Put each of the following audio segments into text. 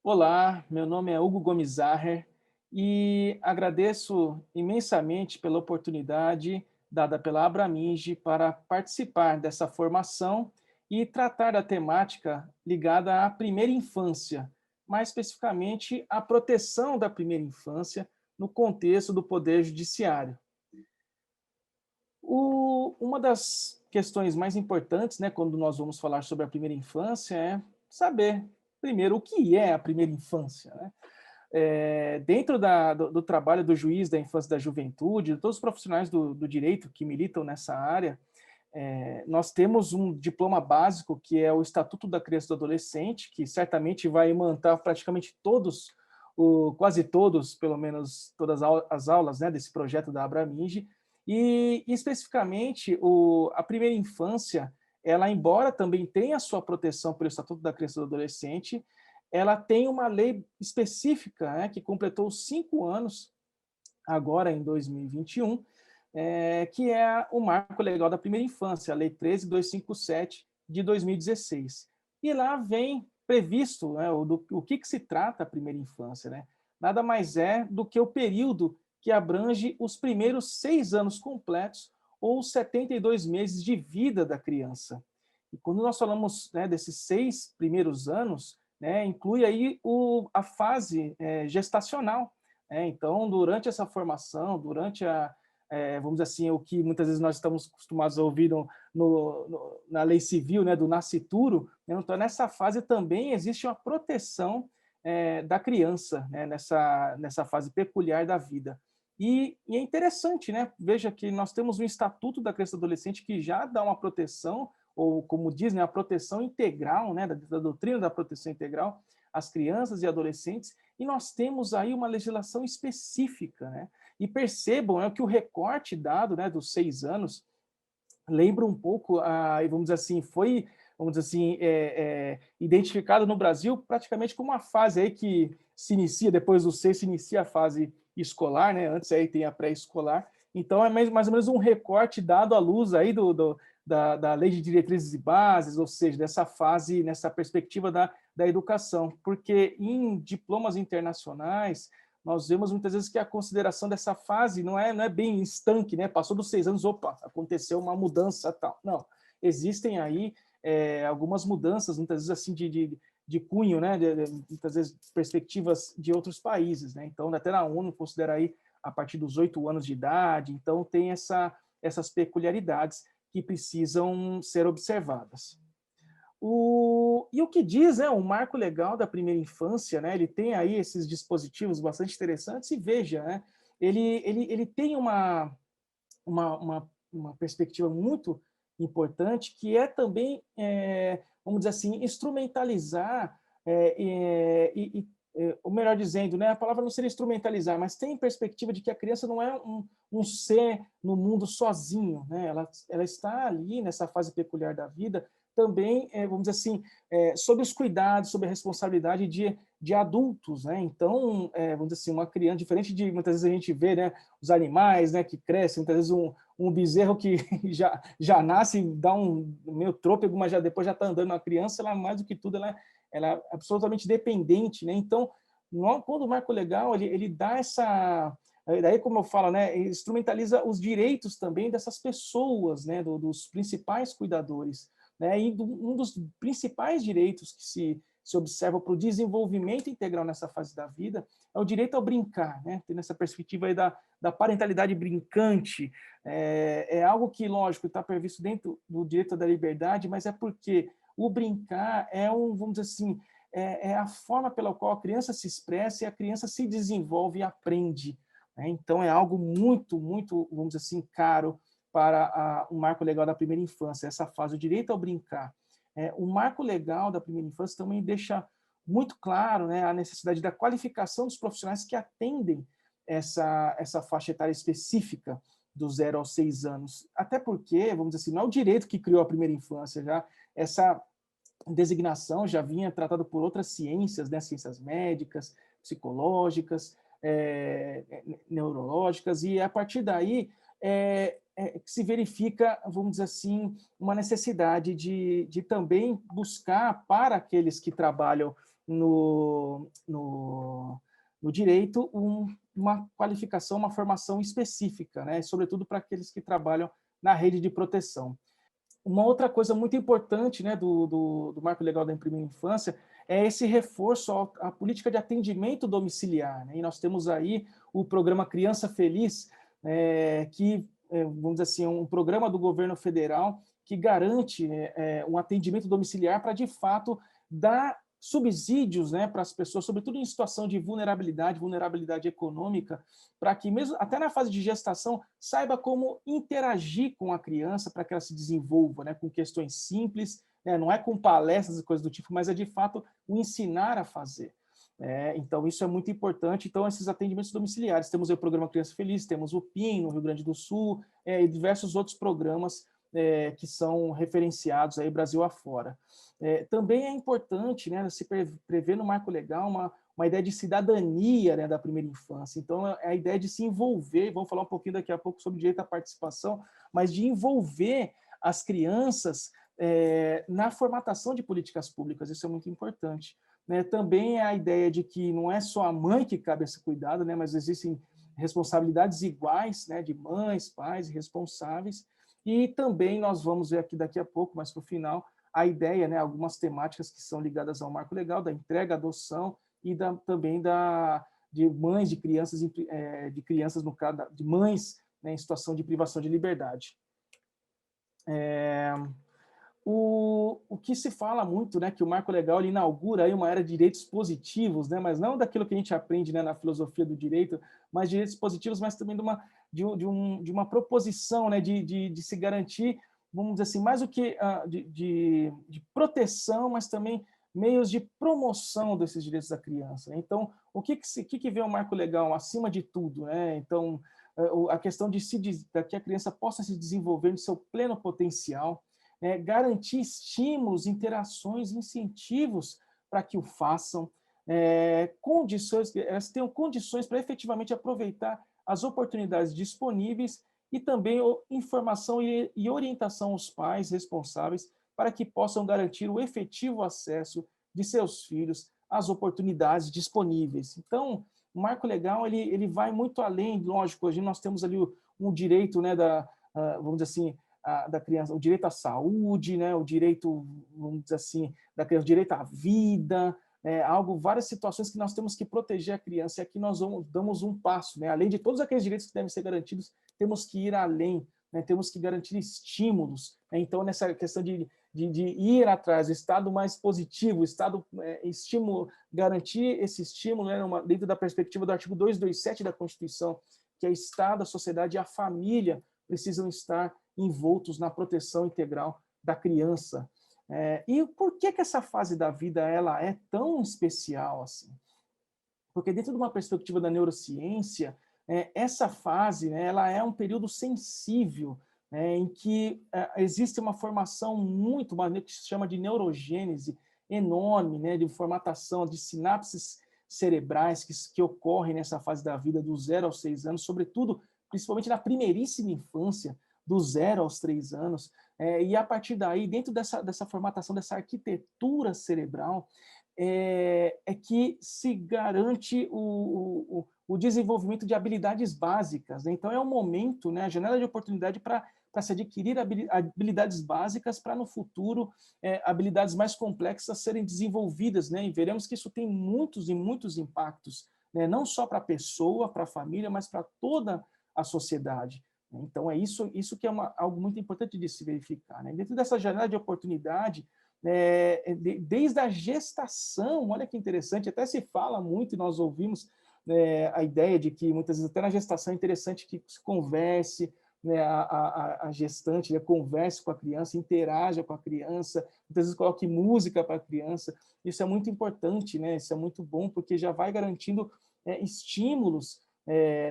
Olá, meu nome é Hugo Gomes Zaher e agradeço imensamente pela oportunidade dada pela Abraminge para participar dessa formação e tratar da temática ligada à primeira infância, mais especificamente à proteção da primeira infância no contexto do Poder Judiciário. Uma das questões mais importantes, né, quando nós vamos falar sobre a primeira infância é saber, primeiro, o que é a primeira infância, né? Dentro do trabalho do juiz da infância e da juventude, de todos os profissionais do direito que militam nessa área, nós temos um diploma básico que é o Estatuto da Criança e do Adolescente, que certamente vai imantar praticamente todos, quase todos, pelo menos todas as aulas, né, desse projeto da Abraminge, e especificamente a primeira infância, ela embora também tenha a sua proteção pelo Estatuto da Criança e do Adolescente, ela tem uma lei específica, né, que completou 5 anos, agora em 2021, que é o Marco Legal da Primeira Infância, a Lei 13.257 de 2016. E lá vem previsto, né, o que se trata a primeira infância. Né? Nada mais é do que o período que abrange os primeiros 6 anos completos ou 72 meses de vida da criança. E quando nós falamos, né, desses 6 primeiros anos, né, inclui aí a fase gestacional. Então, durante essa formação, durante vamos dizer assim, o que muitas vezes nós estamos acostumados a ouvir na lei civil, né, do nascituro, né, então nessa fase também existe uma proteção da criança, né, nessa fase peculiar da vida. E é interessante, né? Veja que nós temos um Estatuto da Criança e do Adolescente que já dá uma proteção, ou como diz, né, a proteção integral, né, da doutrina da proteção integral às crianças e adolescentes, e nós temos aí uma legislação específica, né? E percebam, que o recorte dado, né, dos 6 anos lembra um pouco, vamos dizer assim, foi, vamos dizer assim, identificado no Brasil praticamente como uma fase aí que se inicia, depois do 6 se inicia a fase escolar, né? Antes aí tem a pré-escolar. Então é mais ou menos um recorte dado à luz aí da Lei de Diretrizes e Bases, ou seja, dessa fase, nessa perspectiva da educação. Porque em diplomas internacionais, nós vemos muitas vezes que a consideração dessa fase não é bem estanque, né? Passou dos 6 anos, opa, aconteceu uma mudança tal. Não, existem aí algumas mudanças, muitas vezes assim de cunho, né? Muitas vezes perspectivas de outros países, né? Então, até na ONU considera aí a partir dos 8 anos de idade, então tem essas peculiaridades que precisam ser observadas. E o que diz, né, o marco legal da primeira infância, né, ele tem aí esses dispositivos bastante interessantes e veja, né, ele tem uma perspectiva muito importante que é também, vamos dizer assim, instrumentalizar, ou melhor dizendo, né, a palavra não seria instrumentalizar, mas tem perspectiva de que a criança não é um ser no mundo sozinho, né? Ela está ali nessa fase peculiar da vida também, vamos dizer assim, sob os cuidados, sob a responsabilidade de adultos, né? Então, vamos dizer assim, uma criança, diferente de muitas vezes a gente vê, né, os animais, né, que crescem, muitas vezes um bezerro que já nasce, dá um meio trôpego, mas depois já está andando. Uma criança, ela mais do que tudo, ela é absolutamente dependente, né? Então, quando o marco legal ele dá essa, daí como eu falo, né, instrumentaliza os direitos também dessas pessoas, né, dos principais cuidadores, né? E um dos principais direitos que se observa para o desenvolvimento integral nessa fase da vida é o direito ao brincar, né? Tendo essa perspectiva aí da parentalidade brincante, é algo que, lógico, está previsto dentro do direito da liberdade, mas é porque o brincar vamos dizer assim, é a forma pela qual a criança se expressa e a criança se desenvolve e aprende. Né? Então, é algo muito, muito, vamos dizer assim, caro para o marco legal da primeira infância, essa fase, o direito ao brincar. O marco legal da primeira infância também deixa muito claro, né, a necessidade da qualificação dos profissionais que atendem essa faixa etária específica do 0 aos 6 anos. Até porque, vamos dizer assim, não é o direito que criou a primeira infância, já essa designação já vinha tratada por outras ciências, né, ciências médicas, psicológicas, neurológicas, e a partir daí que se verifica, vamos dizer assim, uma necessidade de também buscar para aqueles que trabalham no direito uma qualificação, uma formação específica, né? Sobretudo para aqueles que trabalham na rede de proteção. Uma outra coisa muito importante, né, do Marco Legal da Primeira Infância é esse reforço à política de atendimento domiciliar, né? E nós temos aí o programa Criança Feliz, que, vamos dizer assim, é um programa do governo federal que garante um atendimento domiciliar para, de fato, dar subsídios, né, para as pessoas, sobretudo em situação de vulnerabilidade econômica, para que mesmo até na fase de gestação saiba como interagir com a criança para que ela se desenvolva, né, com questões simples, né, não é com palestras e coisas do tipo, mas é de fato o ensinar a fazer. Então isso é muito importante. Então esses atendimentos domiciliares, temos o programa Criança Feliz, temos o PIN no Rio Grande do Sul, e diversos outros programas que são referenciados aí Brasil afora. Também é importante, né, se prever no marco legal uma ideia de cidadania, né, da primeira infância. Então, é a ideia de se envolver, vamos falar um pouquinho daqui a pouco sobre direito à participação, mas de envolver as crianças na formatação de políticas públicas, isso é muito importante. Né? Também é a ideia de que não é só a mãe que cabe esse cuidado, né, mas existem responsabilidades iguais, né, de mães, pais e responsáveis, e também nós vamos ver aqui daqui a pouco, mas para o final, a ideia, né, algumas temáticas que são ligadas ao marco legal, da entrega, adoção e também de mães de crianças, no caso, de mães, né, em situação de privação de liberdade. O que se fala muito, né, que o marco legal ele inaugura aí uma era de direitos positivos, né, mas não daquilo que a gente aprende, né, na filosofia do direito, mas direitos positivos, mas também de uma proposição, né, de se garantir, vamos dizer assim, mais do que de proteção, mas também meios de promoção desses direitos da criança. Então, o que vê o marco legal acima de tudo, né? Então, a questão de que a criança possa se desenvolver no seu pleno potencial, garantir estímulos, interações, incentivos para que o façam, elas tenham condições para efetivamente aproveitar as oportunidades disponíveis e também informação e orientação aos pais responsáveis para que possam garantir o efetivo acesso de seus filhos às oportunidades disponíveis. Então, o marco legal ele vai muito além, lógico, hoje nós temos ali um direito, né, vamos dizer assim, da criança, o direito à saúde, né, o direito, vamos dizer assim, da criança, o direito à vida, várias situações que nós temos que proteger a criança, e aqui nós damos um passo, né, além de todos aqueles direitos que devem ser garantidos, temos que ir além, né, temos que garantir estímulos, né, então nessa questão de ir atrás, o Estado mais positivo, o Estado estímulo, garantir esse estímulo, né, dentro da perspectiva do artigo 227 da Constituição, que é o Estado, a sociedade e a família precisam estar envoltos na proteção integral da criança. E por que essa fase da vida ela é tão especial assim? Porque dentro de uma perspectiva da neurociência, essa fase, né, ela é um período sensível, né, em que existe uma formação que se chama de neurogênese enorme, né, de formatação de sinapses cerebrais que ocorrem nessa fase da vida, do 0 aos 6 anos, sobretudo, principalmente na primeiríssima infância, do 0 aos 3 anos, e a partir daí, dentro dessa formatação, dessa arquitetura cerebral, que se garante o desenvolvimento de habilidades básicas. Né? Então, é um momento, né, a janela de oportunidade para se adquirir habilidades básicas para, no futuro, habilidades mais complexas serem desenvolvidas. Né? E veremos que isso tem muitos e muitos impactos, né? Não só para a pessoa, para a família, mas para toda a sociedade. Então, é isso que é algo muito importante de se verificar. Né? Dentro dessa janela de oportunidade, desde a gestação, olha que interessante, até se fala muito, e nós ouvimos a ideia de que, muitas vezes, até na gestação é interessante que se converse, né, a gestante, né, converse com a criança, interaja com a criança, muitas vezes coloque música para a criança. Isso é muito importante, né? Isso é muito bom, porque já vai garantindo estímulos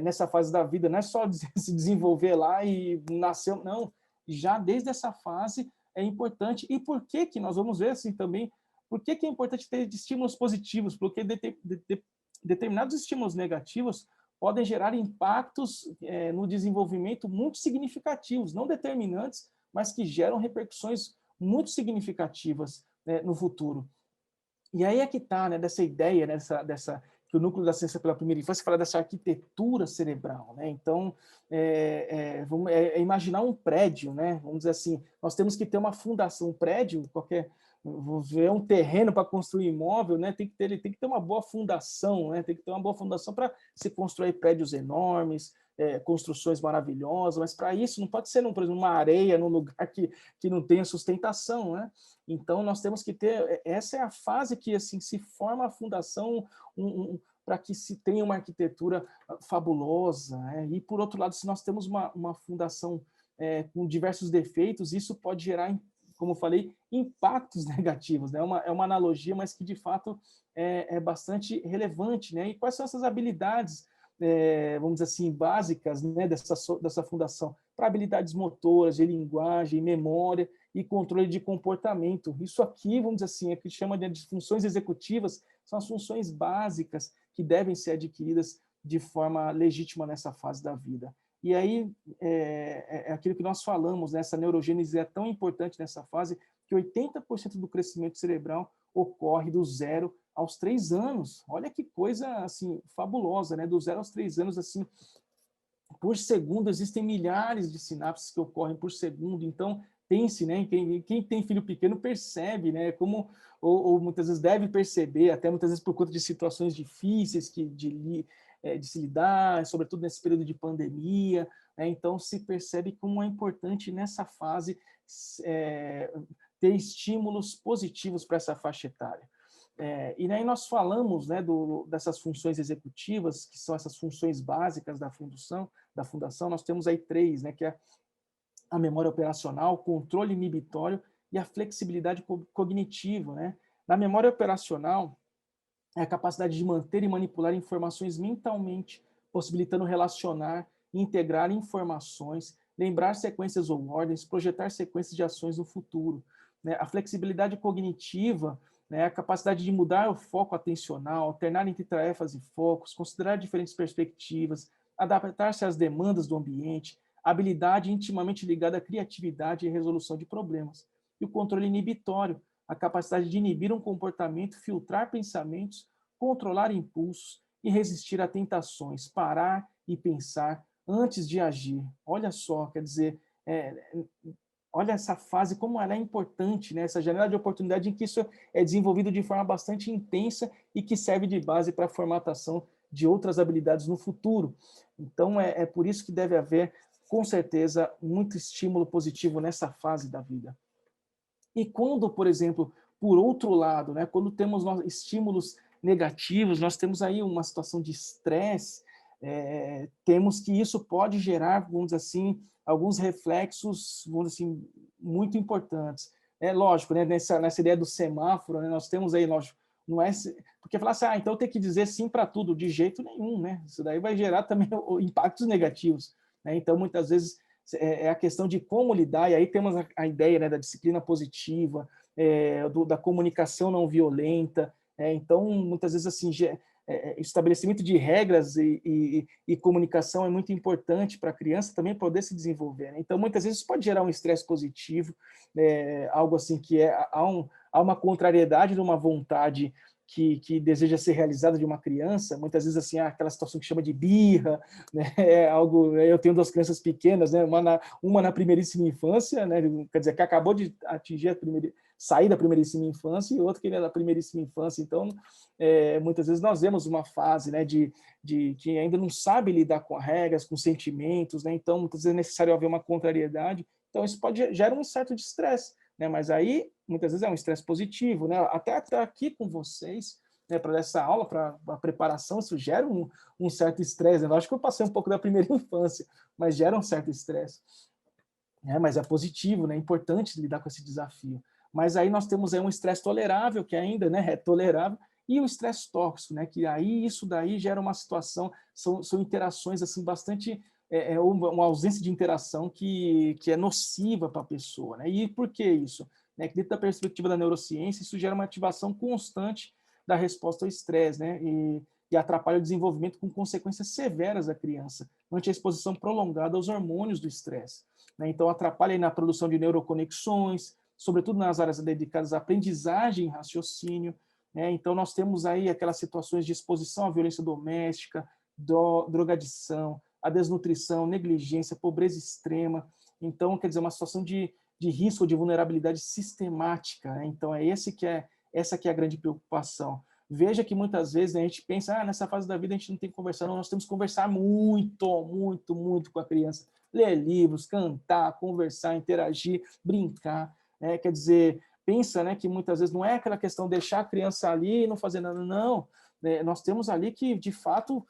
nessa fase da vida, não é só se desenvolver lá e nasceu, não, já desde essa fase é importante. E por que nós vamos ver assim também, por que é importante ter estímulos positivos? Porque determinados estímulos negativos podem gerar impactos no desenvolvimento muito significativos, não determinantes, mas que geram repercussões muito significativas, né, no futuro. E aí é que está, né, dessa ideia, né, que o núcleo da ciência pela primeira infância fala dessa arquitetura cerebral, né? Então, imaginar um prédio, né? Vamos dizer assim, nós temos que ter uma fundação, um prédio, vou ver um terreno para construir imóvel, né? Ele tem que ter uma boa fundação, né? Tem que ter uma boa fundação para se construir prédios enormes, construções maravilhosas, mas para isso não pode ser, por exemplo, uma areia num lugar que não tenha sustentação, né? Então, nós temos que ter, essa é a fase que assim, se forma a fundação para que se tenha uma arquitetura fabulosa. Né? E, por outro lado, se nós temos uma fundação com diversos defeitos, isso pode gerar, como eu falei, impactos negativos. Né? É uma analogia, mas que, de fato, é bastante relevante. Né? E quais são essas habilidades, vamos dizer assim, básicas, né, dessa fundação? Para habilidades motoras, de linguagem, memória e controle de comportamento. Isso aqui, vamos dizer assim, é que chama de funções executivas, são as funções básicas que devem ser adquiridas de forma legítima nessa fase da vida. E aí, é aquilo que nós falamos, né? Essa neurogênese é tão importante nessa fase, que 80% do crescimento cerebral ocorre do 0 aos 3 anos. Olha que coisa, assim, fabulosa, né? Do 0 aos 3 anos, assim, por segundo, existem milhares de sinapses que ocorrem por segundo, então pense, né, quem tem filho pequeno percebe, né, ou muitas vezes deve perceber, até muitas vezes por conta de situações difíceis de se lidar, sobretudo nesse período de pandemia, né, então se percebe como é importante nessa fase ter estímulos positivos para essa faixa etária. E aí nós falamos, né, dessas funções executivas, que são essas funções básicas da fundação, nós temos aí 3, né, que é a memória operacional, controle inibitório e a flexibilidade cognitiva. Né? Na memória operacional, é a capacidade de manter e manipular informações mentalmente, possibilitando relacionar e integrar informações, lembrar sequências ou ordens, projetar sequências de ações no futuro. Né? A flexibilidade cognitiva, né, a capacidade de mudar o foco atencional, alternar entre tarefas e focos, considerar diferentes perspectivas, adaptar-se às demandas do ambiente, habilidade intimamente ligada à criatividade e resolução de problemas. E o controle inibitório, a capacidade de inibir um comportamento, filtrar pensamentos, controlar impulsos e resistir a tentações, parar e pensar antes de agir. Olha só, quer dizer, olha essa fase, como ela é importante, né? Essa janela de oportunidade em que isso é desenvolvido de forma bastante intensa e que serve de base para a formatação de outras habilidades no futuro. Então, é por isso que deve haver, com certeza, muito estímulo positivo nessa fase da vida. E quando, por exemplo, por outro lado, né, quando temos estímulos negativos, nós temos aí uma situação de estresse, temos que isso pode gerar, vamos dizer assim, alguns reflexos, vamos dizer assim, muito importantes. É lógico, né, nessa ideia do semáforo, né, nós temos aí, lógico, não é porque falar assim, então tem que dizer sim para tudo, de jeito nenhum, né? Isso daí vai gerar também impactos negativos, né? Então, muitas vezes, é a questão de como lidar, e aí temos a ideia, né, da disciplina positiva, da comunicação não violenta, então, muitas vezes, assim, estabelecimento de regras e comunicação é muito importante para a criança também poder se desenvolver. Né? Então, muitas vezes, isso pode gerar um estresse positivo, algo assim que há uma contrariedade de uma vontade que deseja ser realizada de uma criança, muitas vezes assim, aquela situação que chama de birra, né? Eu tenho 2 crianças pequenas, né? Uma na primeiríssima infância, né? Quer dizer, que acabou de sair da primeiríssima infância, e outra que é da primeiríssima infância. Então, muitas vezes nós vemos uma fase, né, de que ainda não sabe lidar com regras, com sentimentos, né? Então, muitas vezes é necessário haver uma contrariedade. Então, isso pode gerar um certo de estresse. Né? Mas aí, muitas vezes, é um estresse positivo. Né? Até estar aqui com vocês, né, para essa aula, para a preparação, isso gera um certo estresse. Né? Eu acho que eu passei um pouco da primeira infância, mas gera um certo estresse. Mas é positivo, né? É importante lidar com esse desafio. Mas aí nós temos aí um estresse tolerável, que ainda, né, é tolerável, e o estresse tóxico, né, que aí isso daí gera uma situação, são interações assim bastante uma ausência de interação que é nociva para a pessoa. Né? E por que isso? Né? Que dentro da perspectiva da neurociência, isso gera uma ativação constante da resposta ao estresse. Né? e atrapalha o desenvolvimento com consequências severas à criança, ante a exposição prolongada aos hormônios do estresse, né? Então, atrapalha aí na produção de neuroconexões, sobretudo nas áreas dedicadas à aprendizagem e raciocínio, né? Então, nós temos aí aquelas situações de exposição à violência doméstica, drogadição, a desnutrição, negligência, pobreza extrema. Então, quer dizer, uma situação de risco, de vulnerabilidade sistemática, né? Então, essa que é a grande preocupação. Veja que muitas vezes, né, a gente pensa, nessa fase da vida a gente não tem que conversar, não, nós temos que conversar muito, muito, muito com a criança. Ler livros, cantar, conversar, interagir, brincar, né? Quer dizer, pensa, né, que muitas vezes não é aquela questão de deixar a criança ali e não fazer nada, não. Né? Nós temos ali que, de fato,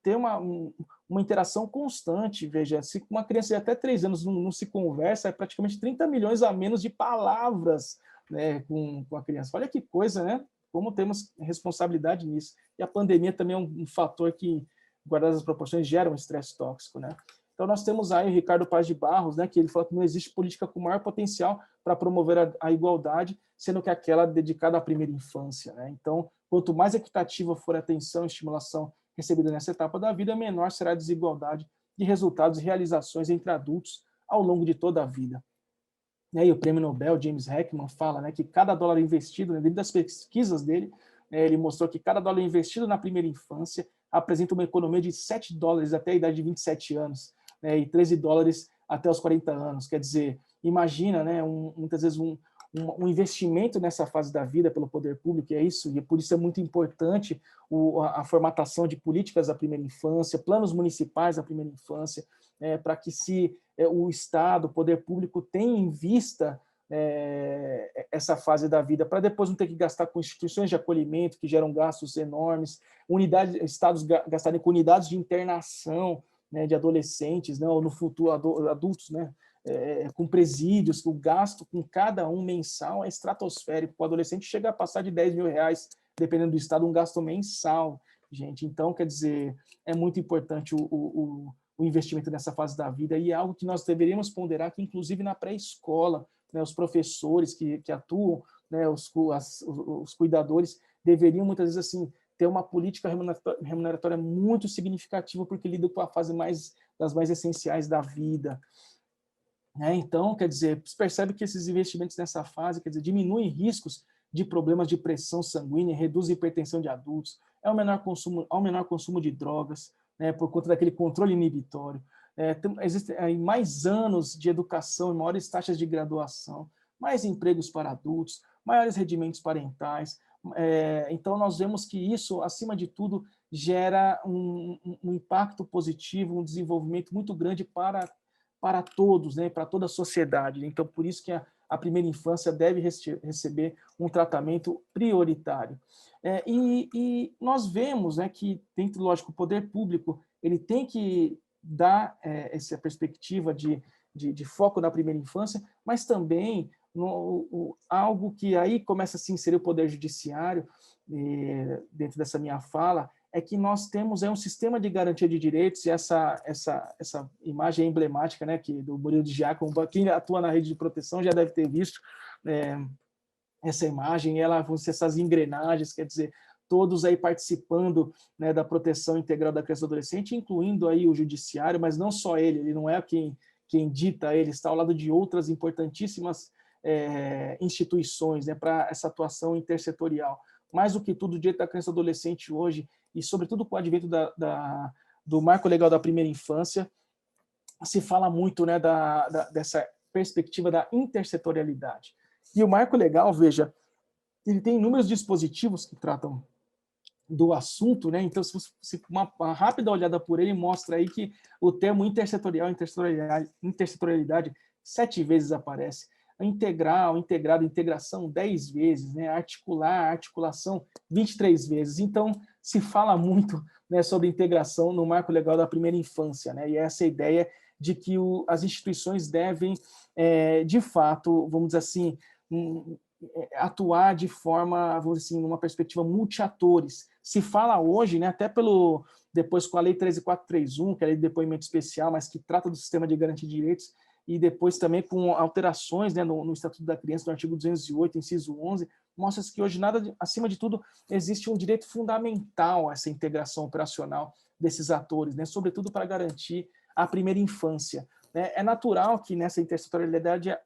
ter uma interação constante. Veja, se uma criança de até 3 anos não se conversa, é praticamente 30 milhões a menos de palavras, né, com a criança. Olha que coisa, né? Como temos responsabilidade nisso. E a pandemia também é um fator que, guardadas as proporções, gera um estresse tóxico, né? Então, nós temos aí o Ricardo Paz de Barros, né, que ele fala que não existe política com maior potencial para promover a igualdade, sendo que aquela dedicada à primeira infância, né? Então, quanto mais equitativa for a atenção e estimulação recebida nessa etapa da vida, menor será a desigualdade de resultados e realizações entre adultos ao longo de toda a vida. E o prêmio Nobel, James Heckman, fala, né, que cada dólar investido, né, dentro das pesquisas dele, ele mostrou que cada dólar investido na primeira infância apresenta uma economia de $7 até a idade de 27 anos, né, e $13 até os 40 anos. Quer dizer, imagina, né, muitas vezes um investimento nessa fase da vida pelo poder público, e é isso, e por isso é muito importante a formatação de políticas da primeira infância, planos municipais da primeira infância, para que o Estado, o poder público tenha em vista essa fase da vida, para depois não ter que gastar com instituições de acolhimento que geram gastos enormes, estados gastarem com unidades de internação, né, de adolescentes, né, ou no futuro adultos, né, com presídios, o gasto com cada um mensal é estratosférico. O adolescente chega a passar de R$10 mil, dependendo do estado, um gasto mensal, gente. Então, quer dizer, é muito importante o investimento nessa fase da vida, e é algo que nós deveríamos ponderar, que inclusive na pré-escola, né, os professores que atuam, né, os cuidadores, deveriam muitas vezes assim ter uma política remuneratória muito significativa, porque lida com a fase das mais essenciais da vida. Então, quer dizer, se percebe que esses investimentos nessa fase, quer dizer, diminuem riscos de problemas de pressão sanguínea, reduz a hipertensão de adultos, há um menor consumo de drogas, né, por conta daquele controle inibitório. Existem mais anos de educação e maiores taxas de graduação, mais empregos para adultos, maiores rendimentos parentais. Então, nós vemos que isso, acima de tudo, gera um impacto positivo, um desenvolvimento muito grande para todos, né, para toda a sociedade. Então, por isso que a primeira infância deve receber um tratamento prioritário. E nós vemos, né, que, dentro, lógico, o poder público ele tem que dar essa perspectiva de foco na primeira infância, mas também algo que aí começa a se inserir o poder judiciário, dentro dessa minha fala, é que nós temos um sistema de garantia de direitos, e essa imagem emblemática, né, do Murilo de Giacomo, quem atua na rede de proteção já deve ter visto essa imagem, ela vão ser essas engrenagens, quer dizer, todos aí participando, né, da proteção integral da criança e do adolescente, incluindo aí o judiciário, mas não só ele não é quem dita, ele está ao lado de outras importantíssimas instituições, né, para essa atuação intersetorial. Mais do que tudo, o direito da criança e do adolescente hoje, e sobretudo com o advento do Marco Legal da Primeira Infância, se fala muito, né, dessa perspectiva da intersetorialidade. E o Marco Legal, veja, ele tem inúmeros dispositivos que tratam do assunto, né? Então, se uma rápida olhada por ele mostra aí que o termo intersetorialidade 7 vezes aparece. Integral, integrado, integração 10 vezes, né? Articular, articulação 23 vezes. Então, se fala muito, né, sobre integração no marco legal da primeira infância, né? E essa ideia de que as instituições devem, de fato, vamos dizer assim, atuar de forma, vamos dizer assim, numa perspectiva multiatores. Se fala hoje, né, até depois com a Lei 13.431, que é a Lei de Depoimento Especial, mas que trata do sistema de garantia de direitos, e depois também com alterações, né, no Estatuto da Criança, no artigo 208, inciso 11, mostra que hoje, acima de tudo, existe um direito fundamental a essa integração operacional desses atores, né, sobretudo para garantir a primeira infância. É natural que nessa intersetorialidade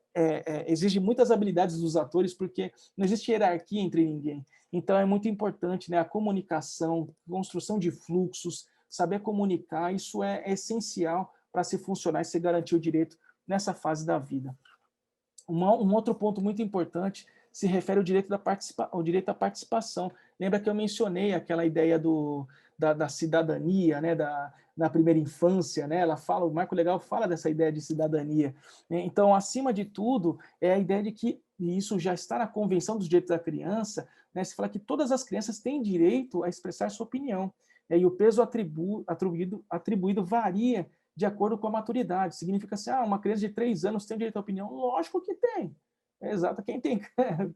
exige muitas habilidades dos atores, porque não existe hierarquia entre ninguém. Então, é muito importante, né, a comunicação, construção de fluxos, saber comunicar, isso é essencial para se funcionar e se garantir o direito nessa fase da vida. Um outro ponto muito importante se refere ao direito à participação. Lembra que eu mencionei aquela ideia da cidadania, né, da primeira infância, né? O Marco Legal fala dessa ideia de cidadania. Então, acima de tudo, é a ideia de que, e isso já está na Convenção dos Direitos da Criança, né, se fala que todas as crianças têm direito a expressar sua opinião, e o peso atribuído varia de acordo com a maturidade. Significa assim, uma criança de 3 anos tem direito à opinião? Lógico que tem. É exato, quem tem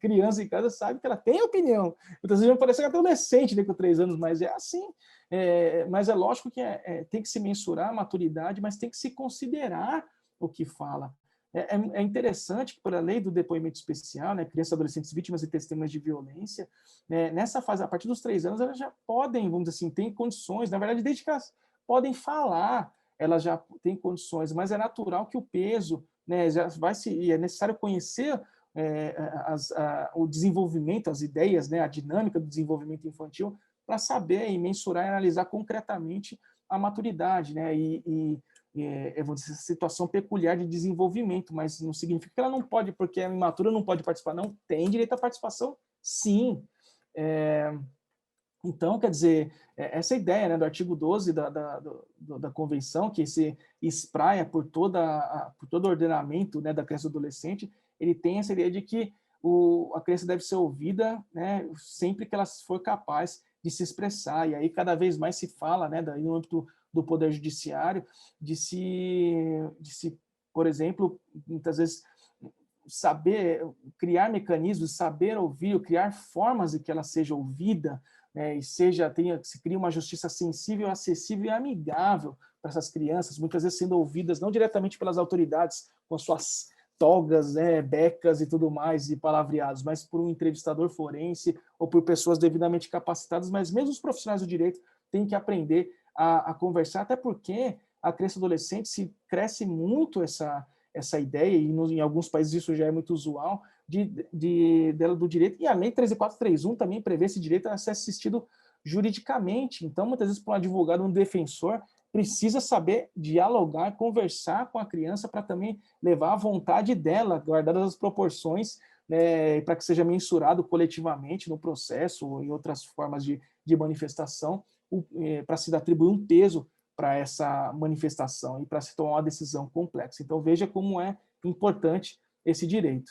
criança em casa sabe que ela tem opinião. Muitas vezes parece que é adolescente, né, com 3 anos, mas é assim. Mas é lógico que tem que se mensurar a maturidade, mas tem que se considerar o que fala. É interessante que, por a lei do depoimento especial, né, crianças, adolescentes, vítimas e testemunhas de violência, nessa fase, a partir dos 3 anos, elas já podem, vamos dizer assim, têm condições, na verdade, desde que elas podem falar, elas já têm condições, mas é natural que o peso, né, é necessário conhecer o desenvolvimento, as ideias, né, a dinâmica do desenvolvimento infantil, para saber e mensurar e analisar concretamente a maturidade, né, vamos dizer, situação peculiar de desenvolvimento, mas não significa que ela não pode, porque é imatura, não pode participar, não, tem direito à participação, sim. Então, quer dizer, essa ideia, né, do artigo 12 da Convenção, que se espraia por todo o ordenamento, né, da criança e do adolescente, ele tem essa ideia de que a criança deve ser ouvida, né, sempre que ela for capaz de se expressar, e aí cada vez mais se fala, né, no âmbito do Poder Judiciário, de se, por exemplo, muitas vezes, saber criar mecanismos, saber ouvir, criar formas de que ela seja ouvida, né, e se cria uma justiça sensível, acessível e amigável para essas crianças, muitas vezes sendo ouvidas não diretamente pelas autoridades, com suas togas, né, becas e tudo mais, e palavreados, mas por um entrevistador forense ou por pessoas devidamente capacitadas, mas mesmo os profissionais do direito têm que aprender a conversar, até porque a criança e adolescente se cresce muito essa ideia, e em alguns países isso já é muito usual, dela do direito, e a Lei 13.431 também prevê esse direito a ser assistido juridicamente. Então, muitas vezes, para um advogado, um defensor, precisa saber dialogar, conversar com a criança para também levar a vontade dela, guardadas as proporções, né, para que seja mensurado coletivamente no processo ou em outras formas de manifestação, para se atribuir um peso para essa manifestação e para se tomar uma decisão complexa. Então, veja como é importante esse direito.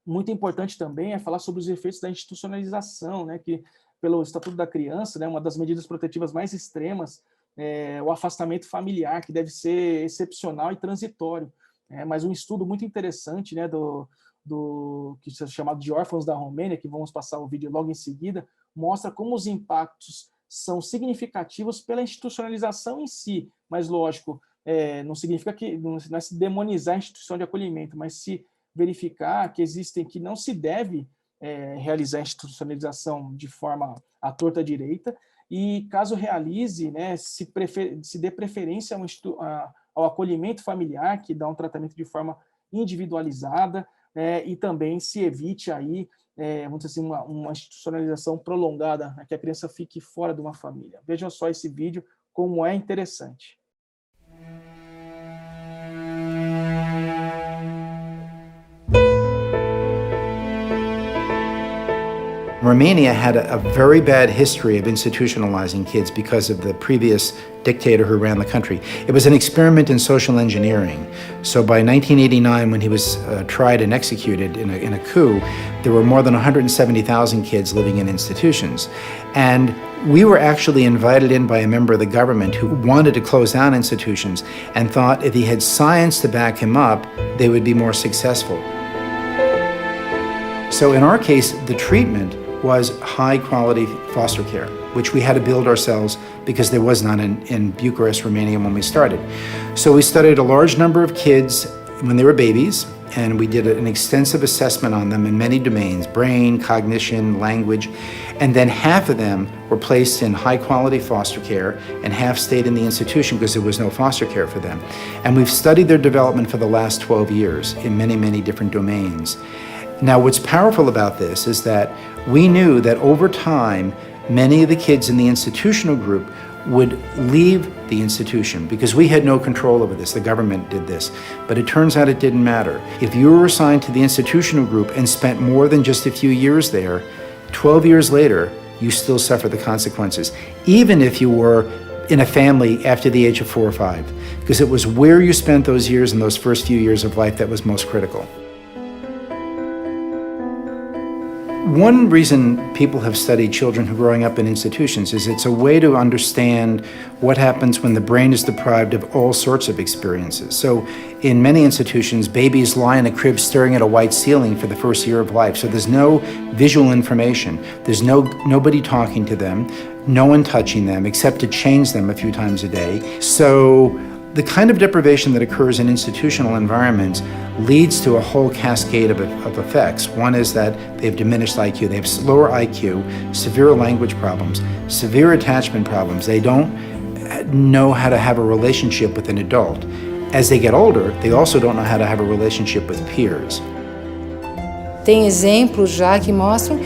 Muito importante também é falar sobre os efeitos da institucionalização, né, que pelo Estatuto da Criança, né, uma das medidas protetivas mais extremas é o afastamento familiar, que deve ser excepcional e transitório. Mas um estudo muito interessante, né, que é chamado de Órfãos da Romênia, que vamos passar o vídeo logo em seguida, mostra como os impactos são significativos pela institucionalização em si, mas, lógico, não significa que não é se demonizar a instituição de acolhimento, mas se verificar que não se deve realizar a institucionalização de forma à torta direita, e caso realize, né, se dê preferência ao acolhimento familiar, que dá um tratamento de forma individualizada, e também se evite aí, vamos dizer assim, uma institucionalização prolongada, né, que a criança fique fora de uma família. Vejam só esse vídeo, como é interessante. Romania had a very bad history of institutionalizing kids because of the previous dictator who ran the country. It was an experiment in social engineering. So by 1989, when he was tried and executed in a coup, there were more than 170,000 kids living in institutions. And we were actually invited in by a member of the government who wanted to close down institutions and thought if he had science to back him up, they would be more successful. So in our case, the treatment was high-quality foster care, which we had to build ourselves because there was none in Bucharest, Romania when we started. So we studied a large number of kids when they were babies, and we did an extensive assessment on them in many domains, brain, cognition, language, and then half of them were placed in high-quality foster care and half stayed in the institution because there was no foster care for them. And we've studied their development for the last 12 years in many, many different domains. Now, what's powerful about this is that we knew that over time, many of the kids in the institutional group would leave the institution because we had no control over this. The government did this. But it turns out it didn't matter. If you were assigned to the institutional group and spent more than just a few years there, 12 years later, you still suffer the consequences, even if you were in a family after the age of 4 or 5, because it was where you spent those years and those first few years of life that was most critical. One reason people have studied children who are growing up in institutions is it's a way to understand what happens when the brain is deprived of all sorts of experiences. So in many institutions, babies lie in a crib staring at a white ceiling for the first year of life. So there's no visual information. There's nobody talking to them, no one touching them except to change them a few times a day. So the kind of deprivation that occurs in institutional environments leads to a whole cascade of effects. One is that they have diminished IQ, they have lower IQ, severe language problems, severe attachment problems. They don't know how to have a relationship with an adult. As they get older, they also don't know how to have a relationship with peers. Tem exemplos já que mostram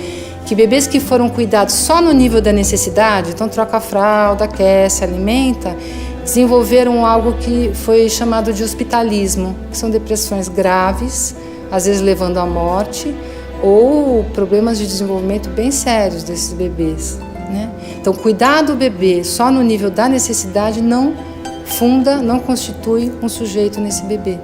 que bebês que foram cuidados só no nível da necessidade, então troca a fralda, aquece, alimenta, desenvolveram algo que foi chamado de hospitalismo, que são depressões graves, às vezes levando à morte, ou problemas de desenvolvimento bem sérios desses bebês, né? Então, cuidar do bebê só no nível da necessidade não constitui um sujeito nesse bebê.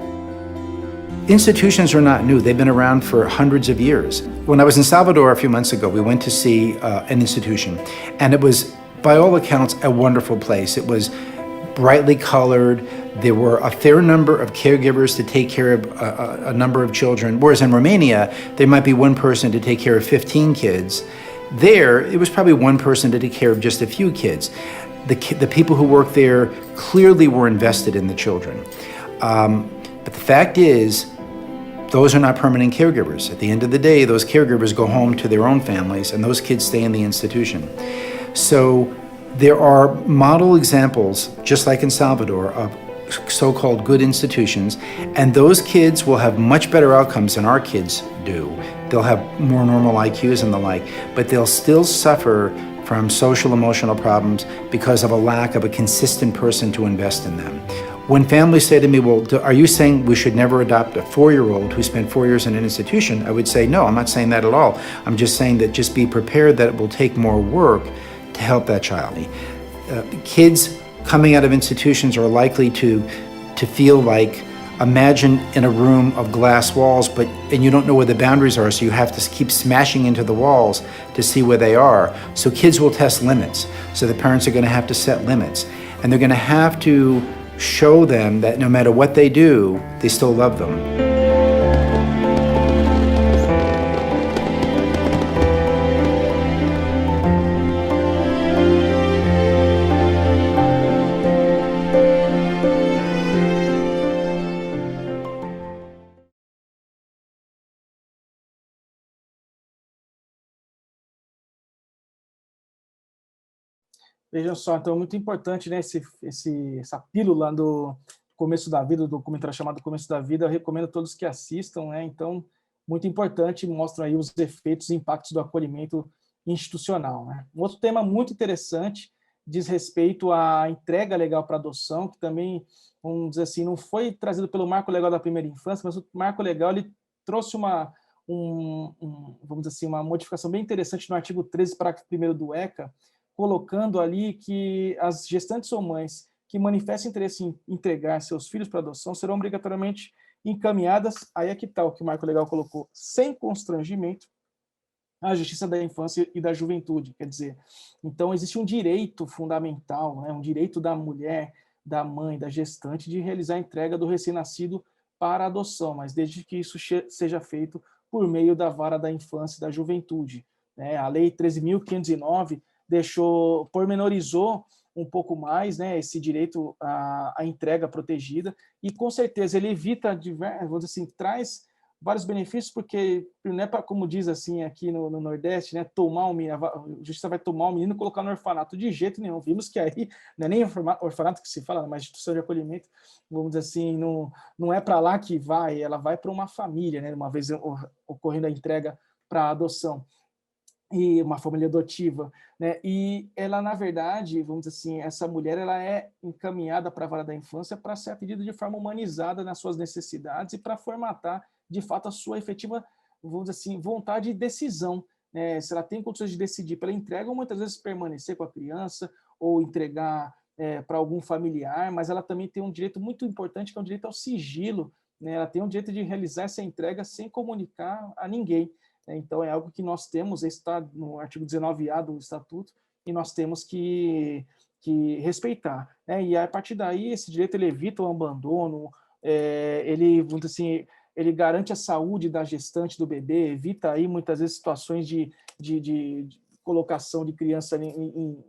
Institutions are not new. They've been around for hundreds of years. When I was in Salvador a few months ago, we went to see an institution, and it was, by all accounts, a wonderful place. It was brightly colored. There were a fair number of caregivers to take care of a number of children, whereas in Romania, there might be one person to take care of 15 kids. There, it was probably one person to take care of just a few kids. The people who worked there clearly were invested in the children. But the fact is, those are not permanent caregivers. At the end of the day, those caregivers go home to their own families, and those kids stay in the institution. So there are model examples, just like in Salvador, of so-called good institutions, and those kids will have much better outcomes than our kids do. They'll have more normal IQs and the like, but they'll still suffer from social emotional problems because of a lack of a consistent person to invest in them. When families say to me, well, are you saying we should never adopt a 4-year-old who spent 4 years in an institution? I would say, no, I'm not saying that at all. I'm just saying that just be prepared that it will take more work to help that child. Kids coming out of institutions are likely to feel like, imagine in a room of glass walls, and you don't know where the boundaries are, so you have to keep smashing into the walls to see where they are. So kids will test limits. So the parents are going to have to set limits, and they're going to have to show them that no matter what they do, they still love them. Vejam só, então é muito importante, né, essa pílula do começo da vida, do documentário chamado Começo da Vida, eu recomendo a todos que assistam, né, então, muito importante, mostra aí os efeitos e impactos do acolhimento institucional, né. Um outro tema muito interessante diz respeito à entrega legal para adoção, que também, vamos dizer assim, não foi trazido pelo Marco Legal da Primeira Infância, mas o Marco Legal ele trouxe vamos dizer assim, uma modificação bem interessante no artigo 13, parágrafo 1º do ECA, colocando ali que as gestantes ou mães que manifestem interesse em entregar seus filhos para adoção serão obrigatoriamente encaminhadas, aí é que está o que o Marco Legal colocou, sem constrangimento, à Justiça da Infância e da Juventude. Quer dizer, então existe um direito fundamental, né, um direito da mulher, da mãe, da gestante, de realizar a entrega do recém-nascido para adoção, mas desde que isso seja feito por meio da Vara da Infância e da Juventude, né? A Lei 13.509 pormenorizou um pouco mais, né, esse direito à entrega protegida, e com certeza ele evita, vamos dizer assim, traz vários benefícios, porque não é para, como diz assim aqui no Nordeste, né, tomar um menino, a justiça vai tomar um menino e colocar no orfanato, de jeito nenhum. Vimos que aí, não é nem orfanato que se fala, mas instituição de acolhimento, vamos dizer assim, não é para lá que vai, ela vai para uma família, né, uma vez ocorrendo a entrega para adoção, e uma família adotiva, né? E ela, na verdade, vamos dizer assim, essa mulher, ela é encaminhada para a vara da infância para ser atendida de forma humanizada nas suas necessidades e para formatar, de fato, a sua efetiva, vamos dizer assim, vontade e decisão, né? Se ela tem condições de decidir pela entrega, ou muitas vezes permanecer com a criança, ou entregar para algum familiar, mas ela também tem um direito muito importante, que é o direito ao sigilo, né? Ela tem o direito de realizar essa entrega sem comunicar a ninguém. Então, é algo que nós temos, está no artigo 19A do Estatuto, e nós temos que respeitar, né? E a partir daí, esse direito ele evita o abandono, ele, assim, ele garante a saúde da gestante, do bebê, evita aí muitas vezes situações de colocação de criança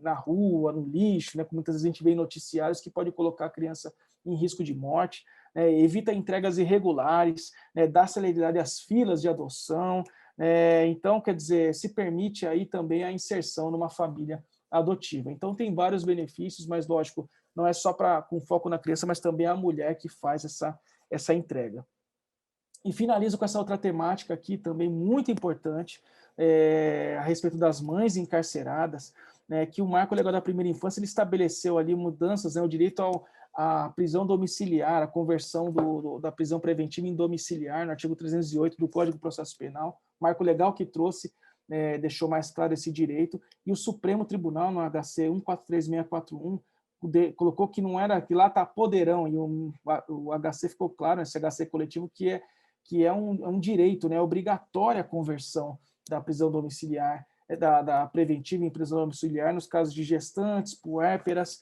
na rua, no lixo, né? Como muitas vezes a gente vê em noticiários que pode colocar a criança em risco de morte, né? Evita entregas irregulares, né? Dá celeridade às filas de adoção. Então, quer dizer, se permite aí também a inserção numa família adotiva. Então, tem vários benefícios, mas, lógico, não é só com foco na criança, mas também a mulher que faz essa entrega. E finalizo com essa outra temática aqui, também muito importante, a respeito das mães encarceradas, né, que o Marco Legal da Primeira Infância ele estabeleceu ali mudanças, né, o direito à prisão domiciliar, a conversão da prisão preventiva em domiciliar, no artigo 308 do Código de Processo Penal, marco legal que trouxe, deixou mais claro esse direito, e o Supremo Tribunal, no HC 143641, colocou que não era, que lá está poderão, e o HC ficou claro, esse HC coletivo, que é um direito, né, obrigatória a conversão da prisão domiciliar, da preventiva em prisão domiciliar, nos casos de gestantes, puérperas,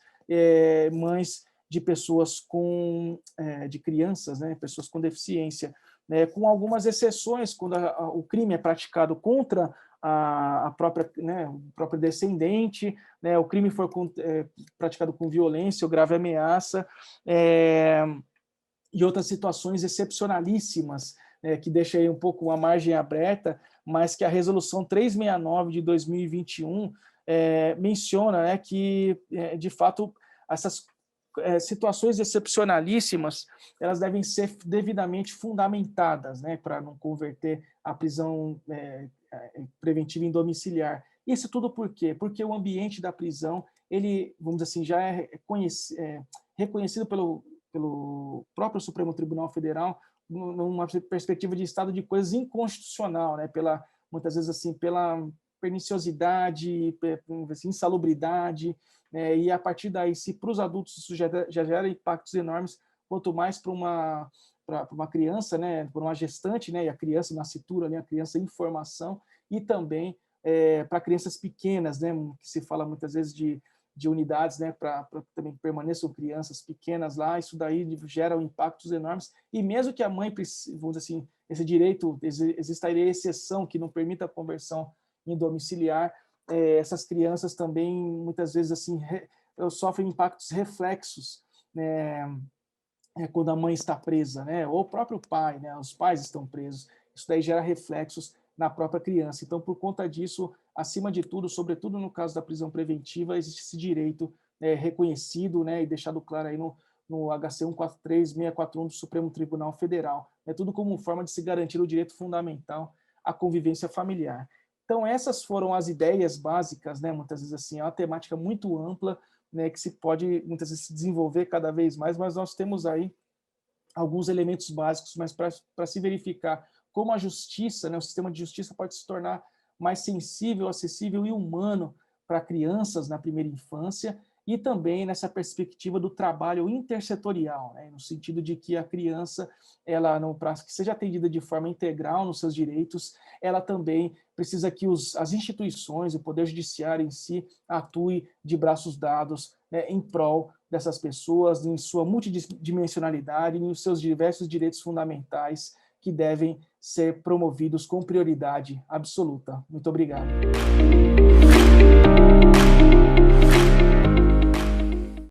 mães de pessoas de crianças, né, pessoas com deficiência, né, com algumas exceções, quando o crime é praticado contra a própria, né, o próprio descendente, né, o crime for praticado com violência ou grave ameaça, e outras situações excepcionalíssimas, que deixa aí um pouco uma margem aberta, mas que a Resolução 369 de 2021 menciona, né, que, de fato, essas situações excepcionalíssimas, elas devem ser devidamente fundamentadas, né, para não converter a prisão preventiva em domiciliar. Isso tudo por quê? Porque o ambiente da prisão, ele, vamos dizer assim, já é reconhecido pelo próprio Supremo Tribunal Federal numa perspectiva de estado de coisas inconstitucional, né, muitas vezes assim, pela perniciosidade, assim, insalubridade, e a partir daí, se para os adultos isso já gera impactos enormes, quanto mais para uma criança, né, para uma gestante, né, e a criança nascitura, né, a criança em formação, e também para crianças pequenas, né, que se fala muitas vezes de unidades, né, para também permaneçam crianças pequenas lá, isso daí gera impactos enormes, e mesmo que a mãe, vamos dizer assim, esse direito, existiria exceção que não permita a conversão em domiciliar, essas crianças também, muitas vezes, assim, sofrem impactos reflexos, né, quando a mãe está presa, né, ou o próprio pai, né, os pais estão presos, isso daí gera reflexos na própria criança. Então, por conta disso, acima de tudo, sobretudo no caso da prisão preventiva, existe esse direito reconhecido, né, e deixado claro aí no HC 143641 do Supremo Tribunal Federal. É tudo como forma de se garantir o direito fundamental à convivência familiar. Então, essas foram as ideias básicas, né, muitas vezes assim, é uma temática muito ampla, né, que se pode muitas vezes se desenvolver cada vez mais, mas nós temos aí alguns elementos básicos, mas para se verificar como a justiça, né, o sistema de justiça pode se tornar mais sensível, acessível e humano para crianças na primeira infância, e também nessa perspectiva do trabalho intersetorial, né, no sentido de que a criança, ela para que seja atendida de forma integral nos seus direitos, ela também precisa que as instituições, o Poder Judiciário em si, atue de braços dados, né, em prol dessas pessoas, em sua multidimensionalidade, em seus diversos direitos fundamentais que devem ser promovidos com prioridade absoluta. Muito obrigado.